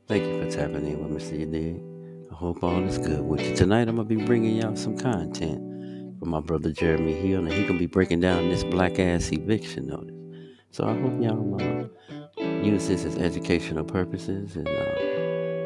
Thank you for tapping in with Mr. YaDigs. I hope all is good with you. Tonight I'm going to be bringing y'all some content from my brother Jeremy Hill, and he going to be breaking down this black-ass eviction notice. So I hope y'all use this as educational purposes, and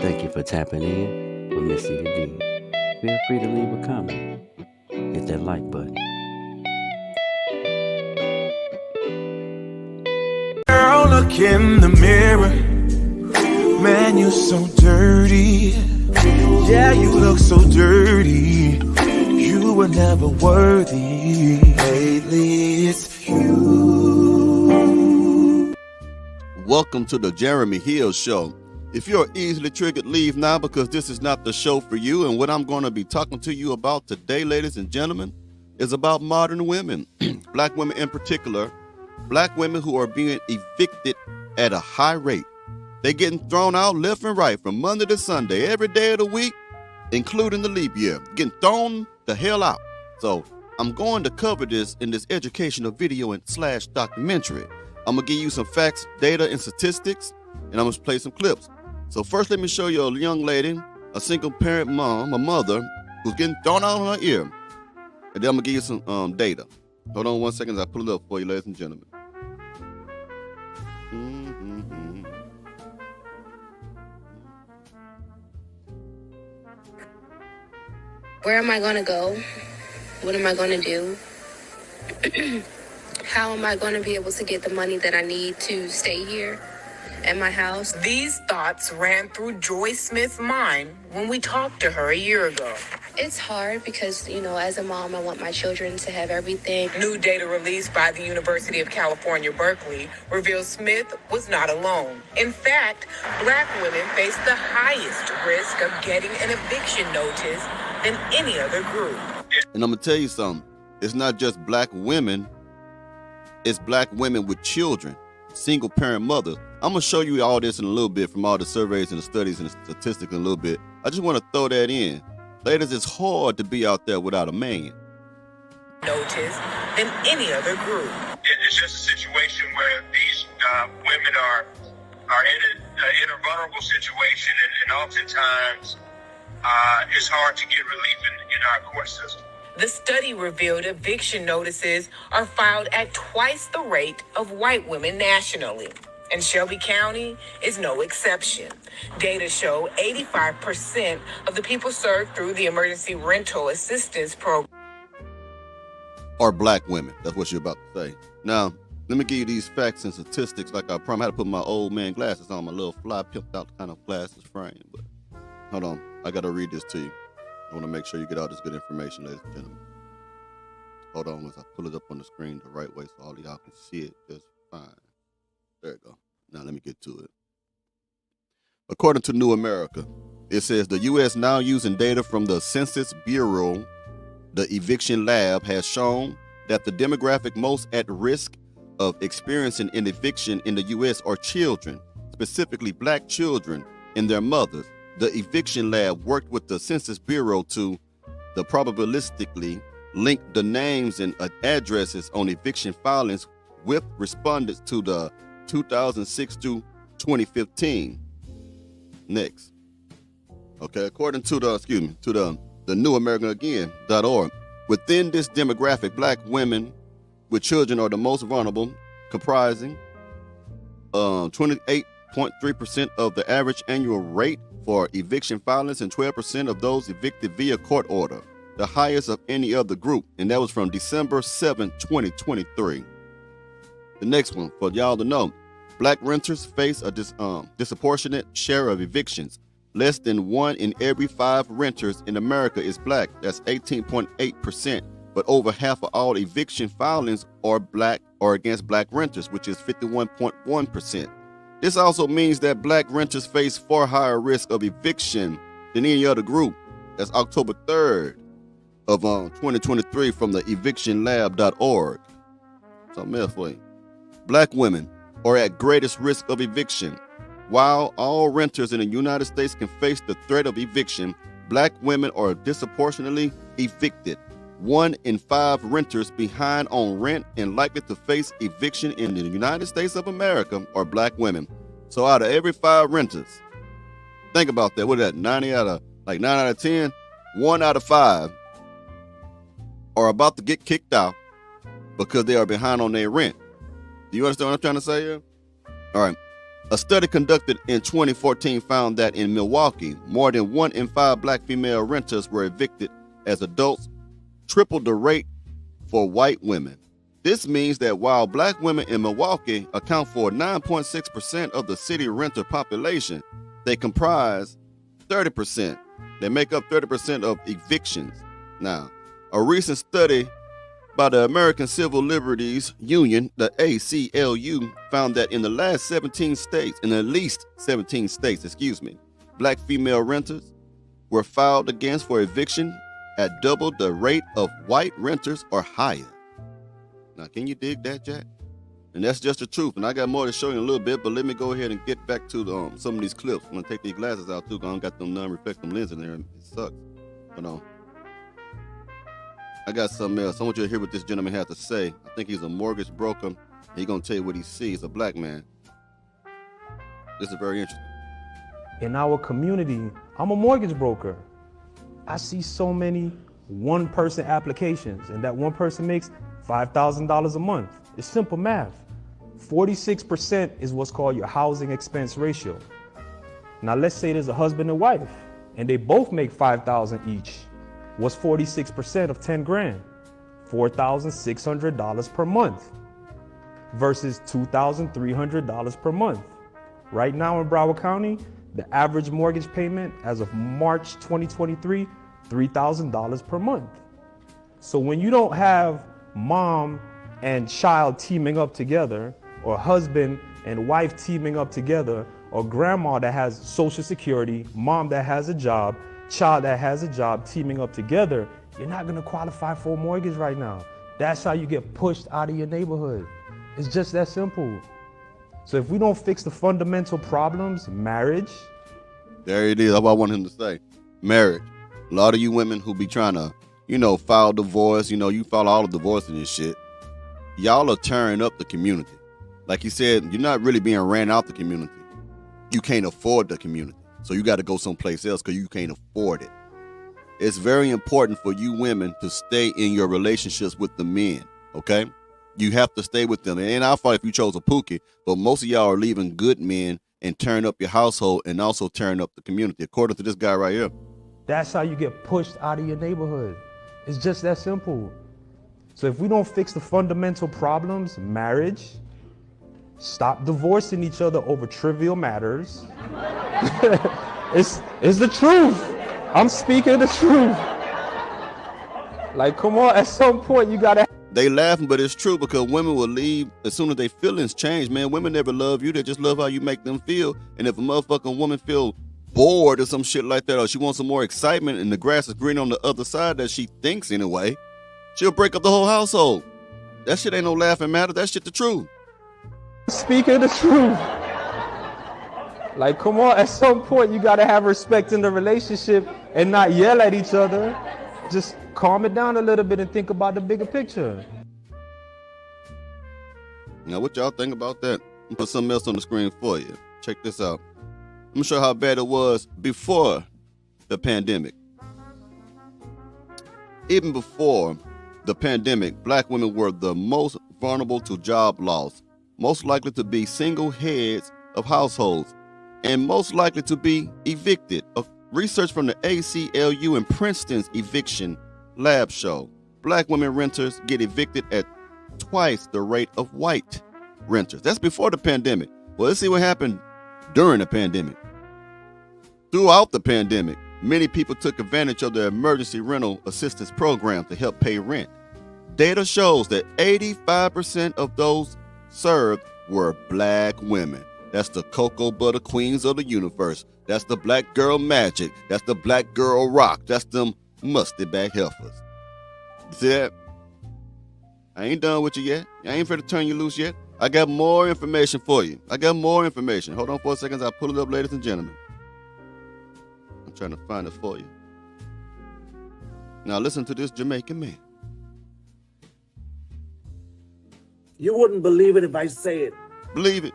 thank you for tapping in with Mr. YaDigs. Feel free to leave a comment. Hit that like button. Girl, look in the mirror. Man, you're so dirty. Yeah, you look so dirty. You were never worthy. Lately, it's you. Welcome to the Jeremy Hill Show. If you're easily triggered, leave now because this is not the show for you. And what I'm going to be talking to you about today, ladies and gentlemen, is about modern women, black women in particular, black women who are being evicted at a high rate. They're getting thrown out left and right from Monday to Sunday, every day of the week, including the leap year, getting thrown the hell out. So I'm going to cover this in this educational video and / documentary. I'm going to give you some facts, data, and statistics, and I'm going to play some clips. So first, let me show you a young lady, a single parent mom, a mother, who's getting thrown out on her ear. And then I'm going to give you some data. Hold on 1 second as I pull it up for you, ladies and gentlemen. Where am I going to go? What am I going to do? How am I going to be able to get the money that I need to stay here at my house? These thoughts ran through Joy Smith's mind when we talked to her a year ago. It's hard because, as a mom, I want my children to have everything. New data released by the University of California, Berkeley, reveals Smith was not alone. In fact, black women face the highest risk of getting an eviction notice than any other group. And I'm going to tell you something. It's not just black women. It's black women with children, single parent mothers. I'm going to show you all this in a little bit from all the surveys and the studies and the statistics in a little bit. I just want to throw that in. Ladies, it's hard to be out there without a man. Notice than any other group. It's just a situation where these women are in a vulnerable situation, and oftentimes it's hard to get relief in our court system. The study revealed eviction notices are filed at twice the rate of white women nationally. And Shelby County is no exception. Data show 85% of the people served through the Emergency Rental Assistance Program Are black women. That's what you're about to say. Now, let me give you these facts and statistics like I promised. I had to put my old man glasses on, my little fly pimped out kind of glasses frame. But hold on, I got to read this to you. I want to make sure you get all this good information, ladies and gentlemen. Hold on as I pull it up on the screen the right way so all of y'all can see it just fine. There you go. Now let me get to it. According to New America, it says the U.S. now using data from the Census Bureau, the eviction lab has shown that the demographic most at risk of experiencing an eviction in the U.S. are children, specifically black children and their mothers. The eviction lab worked with the Census Bureau to probabilistically link the names and addresses on eviction filings with respondents to the 2006 to 2015. Next. Okay, according to the New American again.org, within this demographic, black women with children are the most vulnerable, comprising 28.3% of the average annual rate for eviction filings and 12% of those evicted via court order, the highest of any other group, and that was from December 7, 2023. The next one, for y'all to know, black renters face a disproportionate share of evictions. Less than 1 in every 5 renters in America is black. That's 18.8%. But over half of all eviction filings are black or against black renters, which is 51.1%. This also means that black renters face far higher risk of eviction than any other group. That's October 3rd of 2023 from the evictionlab.org. Something else for you. Black women are at greatest risk of eviction. While all renters in the United States can face the threat of eviction, black women are disproportionately evicted. 1 in 5 renters behind on rent and likely to face eviction in the United States of America are black women. So out of every 5 renters, Think about that. What is that? 9 out of 10, 1 out of 5 are about to get kicked out because they are behind on their rent. Do you understand what I'm trying to say here? All right. A study conducted in 2014 found that in Milwaukee, more than 1 in 5 black female renters were evicted as adults, triple the rate for white women. This means that while black women in Milwaukee account for 9.6% of the city renter population, they comprise 30%. They make up 30% of evictions. Now, a recent study by the American Civil Liberties Union, the ACLU, found that in the last 17 states, in at least 17 states, black female renters were filed against for eviction at double the rate of white renters or higher. Now, can you dig that, Jack? And that's just the truth. And I got more to show you in a little bit, but let me go ahead and get back to some of these clips. I'm gonna take these glasses out too, because I don't got them non-reflective lenses in there. It sucks. But I got something else. I want you to hear what this gentleman has to say. I think he's a mortgage broker. He's gonna tell you what he sees. He's a black man. This is very interesting. In our community, I'm a mortgage broker. I see so many one-person applications, and that one person makes $5,000 a month. It's simple math. 46% is what's called your housing expense ratio. Now let's say there's a husband and wife, and they both make $5,000 each. What's 46% of 10 grand? $4,600 per month versus $2,300 per month. Right now in Broward County, the average mortgage payment as of March 2023, $3,000 per month. So when you don't have mom and child teaming up together, or husband and wife teaming up together, or grandma that has Social Security, mom that has a job, child that has a job teaming up together, you're not gonna qualify for a mortgage right now. That's how you get pushed out of your neighborhood. It's just that simple. So if we don't fix the fundamental problems, marriage. There it is. That's what I want him to say. Marriage. A lot of you women who be trying to, file divorce, you file all the divorce and this shit. Y'all are tearing up the community. Like you said, you're not really being ran out the community. You can't afford the community. So you got to go someplace else because you can't afford it. It's very important for you women to stay in your relationships with the men, okay? You have to stay with them. And ain't our fault if you chose a pookie, but most of y'all are leaving good men and tearing up your household and also tearing up the community, according to this guy right here. That's how you get pushed out of your neighborhood. It's just that simple. So if we don't fix the fundamental problems, marriage, stop divorcing each other over trivial matters. It's the truth. I'm speaking the truth. Like, come on, at some point you gotta. They laughing, but it's true, because women will leave as soon as their feelings change, man. Women never love you. They just love how you make them feel. And if a motherfucking woman feel bored or some shit like that, or she wants some more excitement and the grass is green on the other side, that she thinks anyway, she'll break up the whole household. That shit ain't no laughing matter. That shit the truth. Speaking the truth. Like, come on, at some point you gotta have respect in the relationship and not yell at each other. Just calm it down a little bit and think about the bigger picture. Now, what y'all think about that? I'll put something else on the screen for you. Check this out. I'm gonna show you how bad it was before the pandemic. Even before the pandemic, black women were the most vulnerable to job loss, most likely to be single heads of households, and most likely to be evicted. Research from the ACLU and Princeton's eviction lab show black women renters get evicted at twice the rate of white renters. That's before the pandemic. Well, let's see what happened during the pandemic. Throughout the pandemic, many people took advantage of the emergency rental assistance program to help pay rent. Data shows that 85% of those served were black women. That's the cocoa butter queens of the universe. That's the black girl magic. That's the black girl rock. That's them musty back heifers. You see that? I ain't done with you yet. I ain't finna turn you loose yet. I got more information for you. I got more information. Hold on for a second. I'll pull it up, ladies and gentlemen. I'm trying to find it for you. Now listen to this Jamaican man. You wouldn't believe it if I say it. Believe it.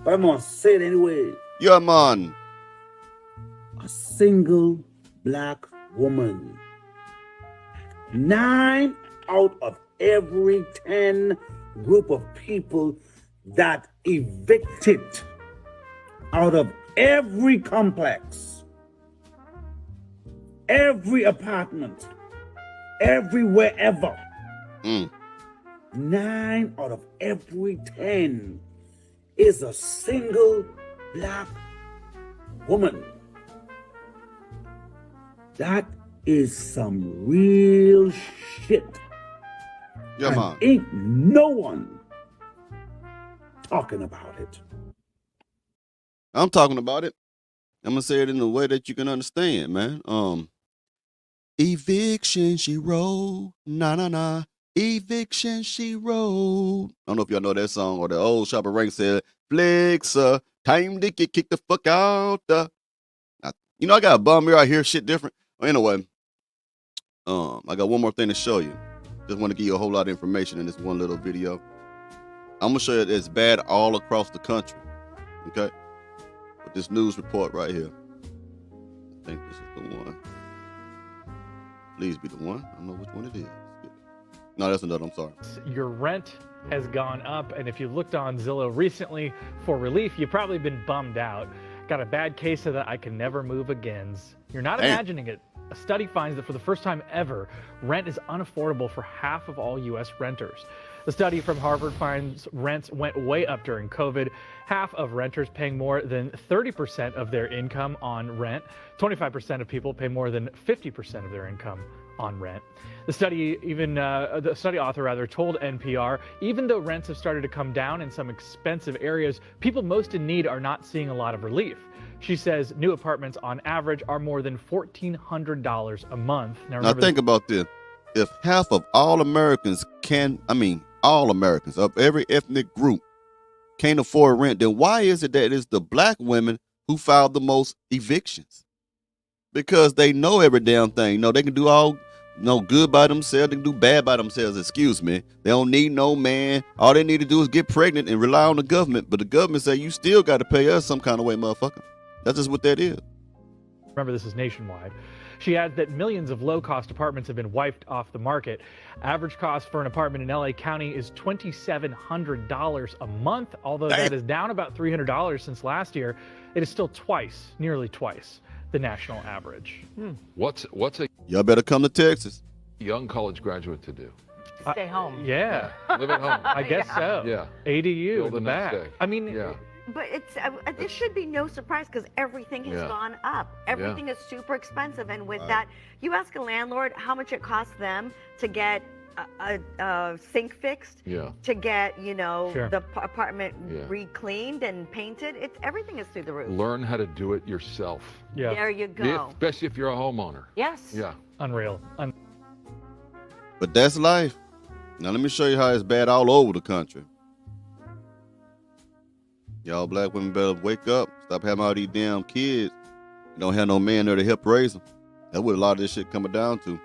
But I'm gonna say it anyway. Yeah, man. a single black woman. 9 out of every 10 group of people that evicted out of every complex, every apartment, everywhere ever. 9 out of every 10 is a single black woman. That is some real shit. Yeah, and man. ain't no one talking about it. I'm talking about it. I'm gonna say it in a way that you can understand, man. Eviction, she wrote. Na na na. Eviction, she wrote. I don't know if y'all know that song or the old Shopper Rank said, Flexa, time to get kicked the fuck out. I got a bum here. I hear shit different. Well, anyway, I got one more thing to show you. Just want to give you a whole lot of information in this one little video. I'm gonna show you it's bad all across the country. Okay? With this news report right here. I think this is the one. Please be the one. I don't know which one it is. No, that's another. I'm sorry. Your rent has gone up, and if you looked on Zillow recently for relief, you've probably been bummed out. Got a bad case of the I can never move agains. You're not imagining it. A study finds that for the first time ever, rent is unaffordable for half of all U.S. renters. The study from Harvard finds rents went way up during COVID. Half of renters paying more than 30% of their income on rent. 25% of people pay more than 50% of their income on rent. The study author told NPR, even though rents have started to come down in some expensive areas, people most in need are not seeing a lot of relief. She says new apartments on average are more than $1,400 a month. Now think about this. If half of all Americans all Americans of every ethnic group can't afford rent, then why is it that it's the black women who filed the most evictions? Because they know every damn thing. They can do all good by themselves. They can do bad by themselves, excuse me. They don't need no man. All they need to do is get pregnant and rely on the government. But the government say you still got to pay us some kind of way, motherfucker. That's just what that is. Remember, this is nationwide. She adds that millions of low-cost apartments have been wiped off the market. Average cost for an apartment in LA County is $2,700 a month, although that is down about $300 since last year. It is still nearly twice the national average. What's a Y'all better come to Texas. young college graduate to do? Stay home. Yeah. Live at home. I guess so. Yeah. ADU Till in the the next back. day. I mean, Yeah. But this should be no surprise because everything has gone up. Everything is super expensive. And with that, you ask a landlord how much it costs them to get a sink fixed, to get, the apartment re-cleaned and painted. Everything is through the roof. Learn how to do it yourself. Yeah. There you go. Especially if you're a homeowner. Yes. Yeah. Unreal. But that's life. Now let me show you how it's bad all over the country. Y'all black women better wake up. Stop having all these damn kids. You don't have no man there to help raise them. That's what a lot of this shit coming down to.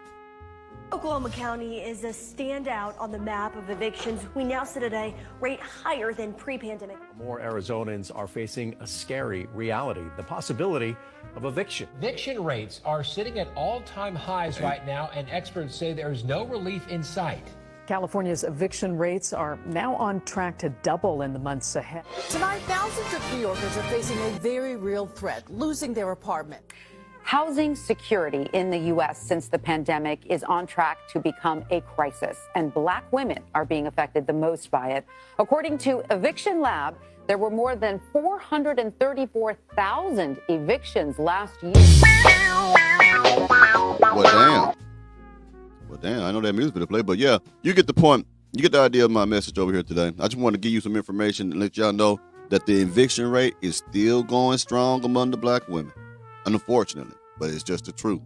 Oklahoma County is a standout on the map of evictions. We now sit at a rate higher than pre-pandemic. More Arizonans are facing a scary reality, the possibility of eviction. Eviction rates are sitting at all-time highs right now, and experts say there is no relief in sight. California's eviction rates are now on track to double in the months ahead. Tonight, thousands of New Yorkers are facing a very real threat, losing their apartment. Housing security in the U.S. since the pandemic is on track to become a crisis, and black women are being affected the most by it. According to Eviction Lab, there were more than 434,000 evictions last year. Well, damn, I know that music to play, but yeah, you get the point. You get the idea of my message over here today. I just want to give you some information and let y'all know that the eviction rate is still going strong among the black women. Unfortunately, but it's just the truth.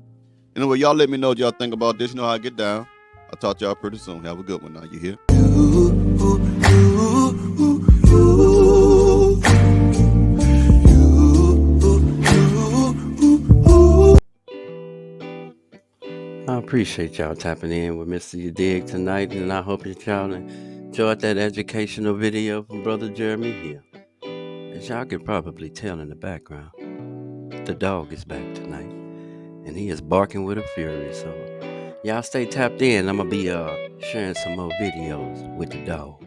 Anyway, y'all let me know what y'all think about this. You know how I get down. I'll talk to y'all pretty soon. Have a good one now. You hear? I appreciate y'all tapping in with Mr. YaDigs tonight, and I hope that y'all enjoyed that educational video from Brother Jeremy here. As y'all can probably tell in the background, The dog is back tonight, and he is barking with a fury. So y'all stay tapped in. I'm gonna be sharing some more videos with the dog.